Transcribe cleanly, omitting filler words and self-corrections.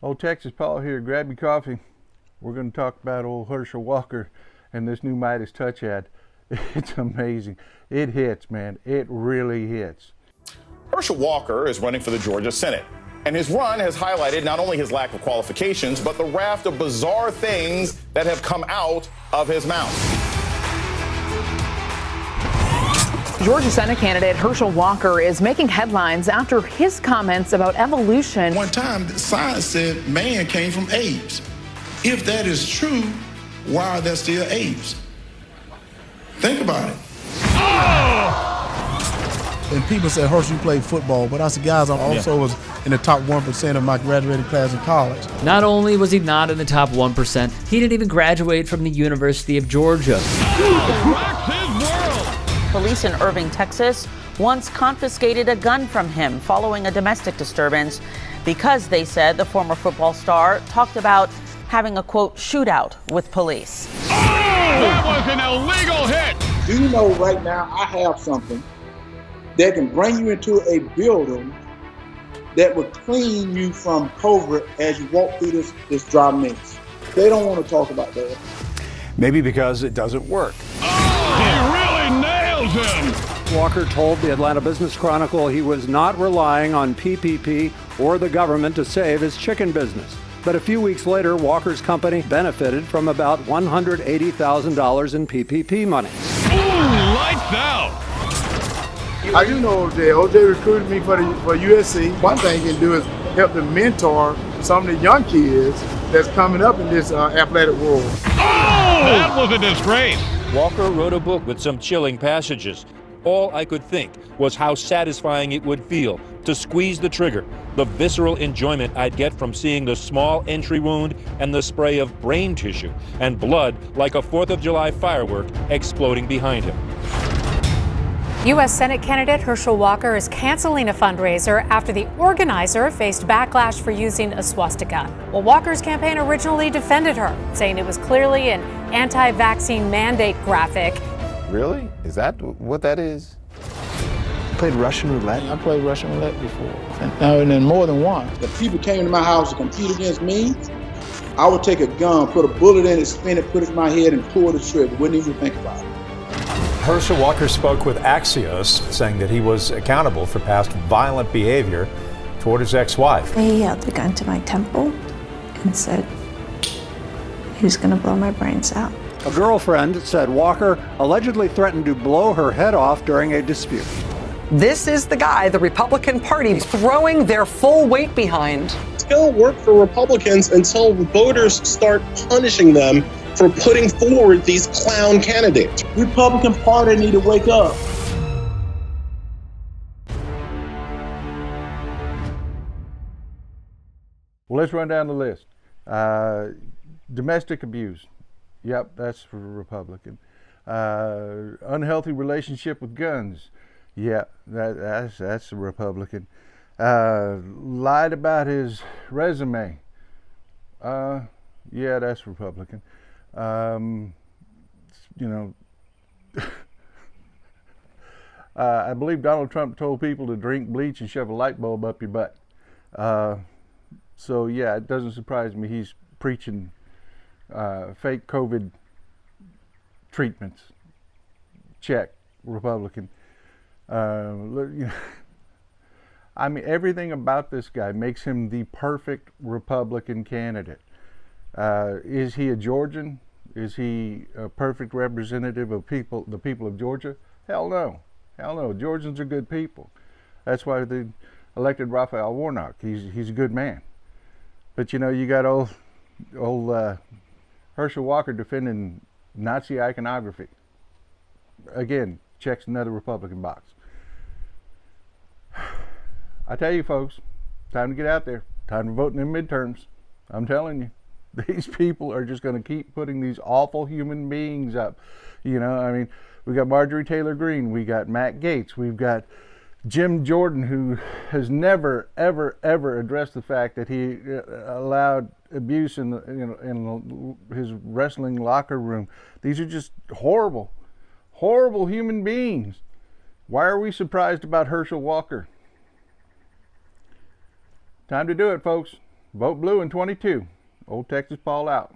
Old Texas Paul here. Grab your coffee. We're going to talk about old Herschel Walker and this new MeidasTouch ad. It's amazing. It hits, man. It really hits. Herschel Walker is running for the Georgia Senate, and his run has highlighted not only his lack of qualifications, but the raft of bizarre things that have come out of his mouth. Georgia Senate candidate Herschel Walker is making headlines after his comments about evolution. One time, science said man came from apes. If that is true, why are there still apes? Think about it. And people say, Herschel, you played football, but I said, guys, I also was in the top 1% of my graduating class in college. Not only was he not in the top 1%, he didn't even graduate from the University of Georgia. Police in Irving, Texas, once confiscated a gun from him following a domestic disturbance because they said the former football star talked about having a, quote, shootout with police. Oh, that was an illegal hit. Do you know right now I have something that can bring you into a building that will clean you from COVID as you walk through this dry mess? They don't want to talk about that. Maybe because it doesn't work. Oh, he really nails him. Walker told the Atlanta Business Chronicle he was not relying on PPP or the government to save his chicken business. But a few weeks later, Walker's company benefited from about $180,000 in PPP money. Ooh, lights out. I do know OJ. OJ recruited me for USC. One thing he can do is help to mentor some of the young kids that's coming up in this athletic world. Oh, that was a disgrace. Walker wrote a book with some chilling passages. All I could think was how satisfying it would feel to squeeze the trigger, the visceral enjoyment I'd get from seeing the small entry wound and the spray of brain tissue and blood like a 4th of July firework exploding behind him. U.S. Senate candidate Herschel Walker is canceling a fundraiser after the organizer faced backlash for using a swastika. Well, Walker's campaign originally defended her, saying it was clearly an anti-vaccine mandate graphic. Really? Is that what that is? You played Russian roulette? I played Russian roulette before. And then more than once. If people came to my house to compete against me, I would take a gun, put a bullet in it, spin it, put it in my head, and pull the trigger. Wouldn't even think about it. Herschel Walker spoke with Axios, saying that he was accountable for past violent behavior toward his ex-wife. He held the gun to my temple and said he was going to blow my brains out. A girlfriend said Walker allegedly threatened to blow her head off during a dispute. This is the guy the Republican Party is throwing their full weight behind. It's going to work for Republicans until voters start punishing them for putting forward these clown candidates. Republican Party need to wake up. Well, let's run down the list. Domestic abuse. Yep, that's for Republican. Unhealthy relationship with guns. Yeah, that's a Republican. Lied about his resume. Yeah, that's Republican. I believe Donald Trump told people to drink bleach and shove a light bulb up your butt. So yeah, it doesn't surprise me he's preaching fake COVID treatments. Check, Republican. I mean, everything about this guy makes him the perfect Republican candidate. Is he a Georgian? Is he a perfect representative of the people of Georgia? Hell no. Hell no. Georgians are good people. That's why they elected Raphael Warnock. He's a good man. But you know, you got old Herschel Walker defending Nazi iconography. Again, checks another Republican box. I tell you folks, time to get out there. Time to vote in the midterms. I'm telling you. These people are just going to keep putting these awful human beings up. You know, I mean, we got Marjorie Taylor Greene, we got Matt Gaetz, we've got Jim Jordan, who has never, ever, ever addressed the fact that he allowed abuse in his wrestling locker room. These are just horrible, horrible human beings. Why are we surprised about Herschel Walker? Time to do it, folks. Vote blue in 22. Old Texas Paul out.